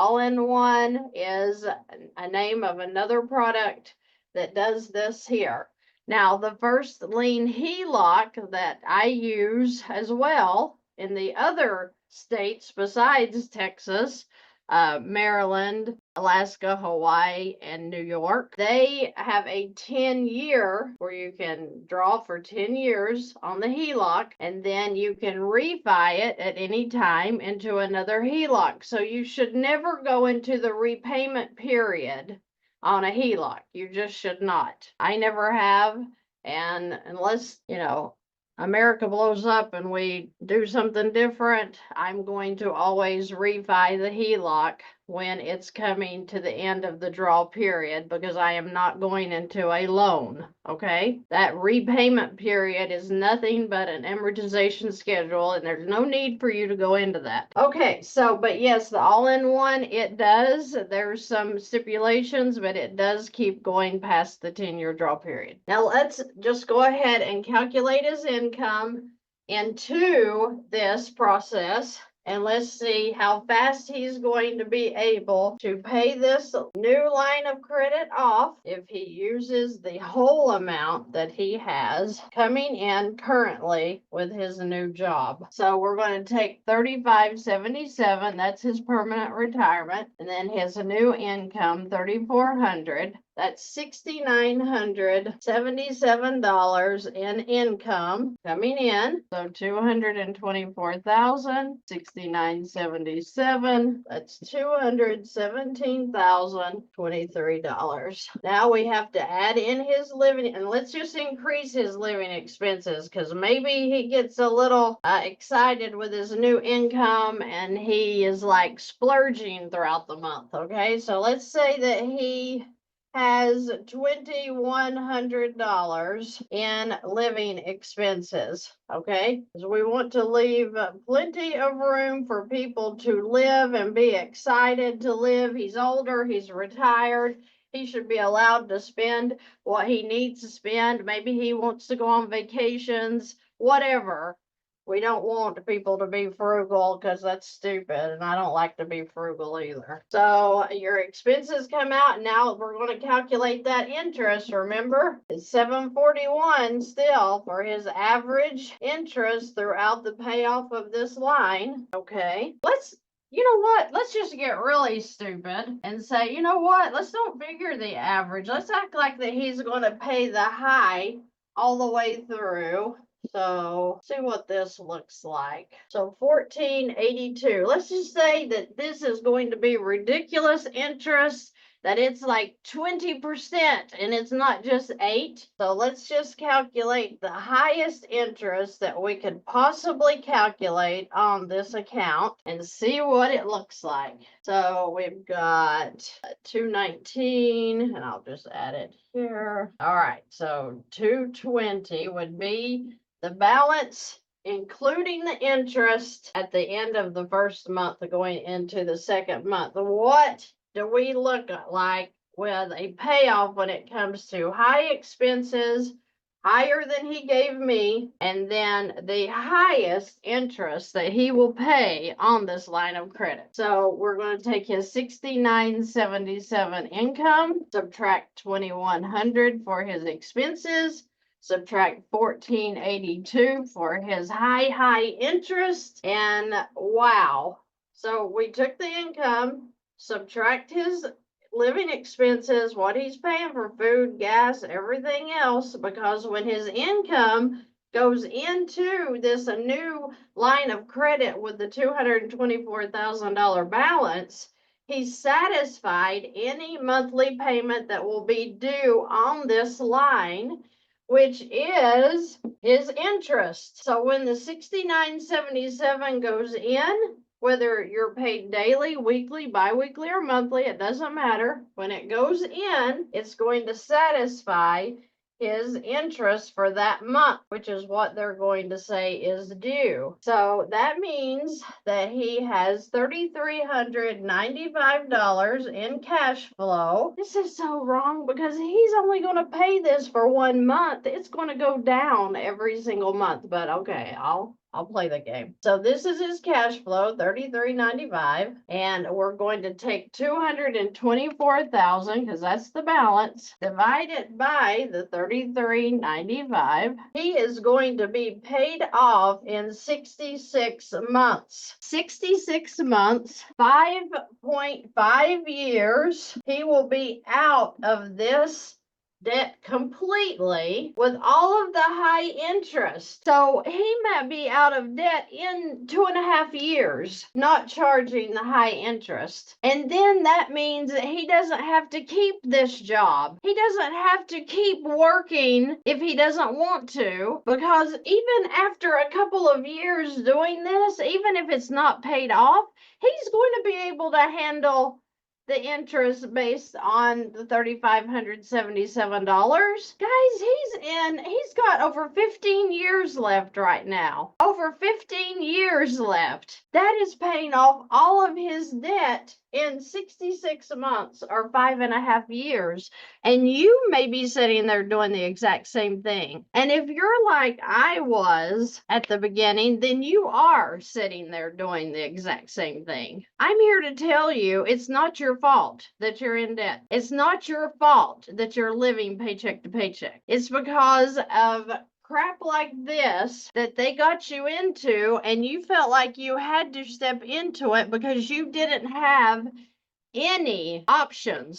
all-in-one is a name of another product that does this here. Now, the first lien HELOC that I use as well in the other states besides Texas, Maryland, Alaska, Hawaii, and New York, they have a 10-year where you can draw for 10 years on the HELOC, and then you can refi it at any time into another HELOC. So you should never go into the repayment period on a HELOC. You just should not. I never have, and unless, America blows up and we do something different, I'm going to always refi the HELOC when it's coming to the end of the draw period, because I am not going into a loan, okay? That repayment period is nothing but an amortization schedule, and there's no need for you to go into that. Okay, so, but yes, the all-in-one, it does. There's some stipulations, but it does keep going past the 10-year draw period. Now, let's just go ahead and calculate his income into this process. And let's see how fast he's going to be able to pay this new line of credit off if he uses the whole amount that he has coming in currently with his new job. So we're going to take $35.77, that's his permanent retirement, and then his new income, $3,400. That's $6,977 in income coming in. So $224,000, $6,977. That's $217,023. Now we have to add in his living, and let's just increase his living expenses, because maybe he gets a little excited with his new income and he is like splurging throughout the month. Okay, so let's say that he has $2,100 in living expenses, okay? Because we want to leave plenty of room for people to live and be excited to live. He's older, he's retired. He should be allowed to spend what he needs to spend. Maybe he wants to go on vacations, whatever. We don't want people to be frugal, because that's stupid, and I don't like to be frugal either. So your expenses come out, and now we're going to calculate that interest. Remember, it's $741 still for his average interest throughout the payoff of this line. Okay, you know what? Let's just get really stupid and say, you know what? Let's don't figure the average. Let's act like that he's going to pay the high all the way through. So see what this looks like. So $1,482. Let's just say that this is going to be ridiculous interest, that it's like 20% and it's not just 8. So let's just calculate the highest interest that we could possibly calculate on this account and see what it looks like. So we've got 219, and I'll just add it here. All right, so 220 would be the balance, including the interest at the end of the first month going into the second month. What do we look like with a payoff when it comes to high expenses, higher than he gave me, and then the highest interest that he will pay on this line of credit? So we're going to take his $6,977 income, subtract $2,100 for his expenses, subtract $1,482 for his high interest, and wow. So we took the income, subtract his living expenses, what he's paying for food, gas, everything else, because when his income goes into this new line of credit with the $224,000 balance, he's satisfied any monthly payment that will be due on this line, which is his interest. So when the $6,977 goes in, whether you're paid daily, weekly, bi-weekly, or monthly, it doesn't matter. When it goes in, it's going to satisfy his interest for that month, which is what they're going to say is due. So that means that he has $3,395 in cash flow. This is so wrong, because he's only going to pay this for 1 month. It's going to go down every single month, but okay, I'll I'll play the game. So this is his cash flow, $33.95, and we're going to take 224,000 because that's the balance. Divide it by the 33.95. He is going to be paid off in 66 months. 66 months, 5.5 years. He will be out of this debt completely with all of the high interest. So he might be out of debt in 2.5 years, not charging the high interest. And then that means that he doesn't have to keep this job. He doesn't have to keep working if he doesn't want to, because even after a couple of years doing this, even if it's not paid off, he's going to be able to handle the interest based on the $3,577. Guys, he's got over 15 years left right now. Over 15 years left. That is paying off all of his debt in 66 months or 5.5 years. And you may be sitting there doing the exact same thing. And if you're like I was at the beginning, then you are sitting there doing the exact same thing. I'm here to tell you it's not your fault that you're in debt. It's not your fault that you're living paycheck to paycheck. It's because of crap like this that they got you into, and you felt like you had to step into it because you didn't have any options.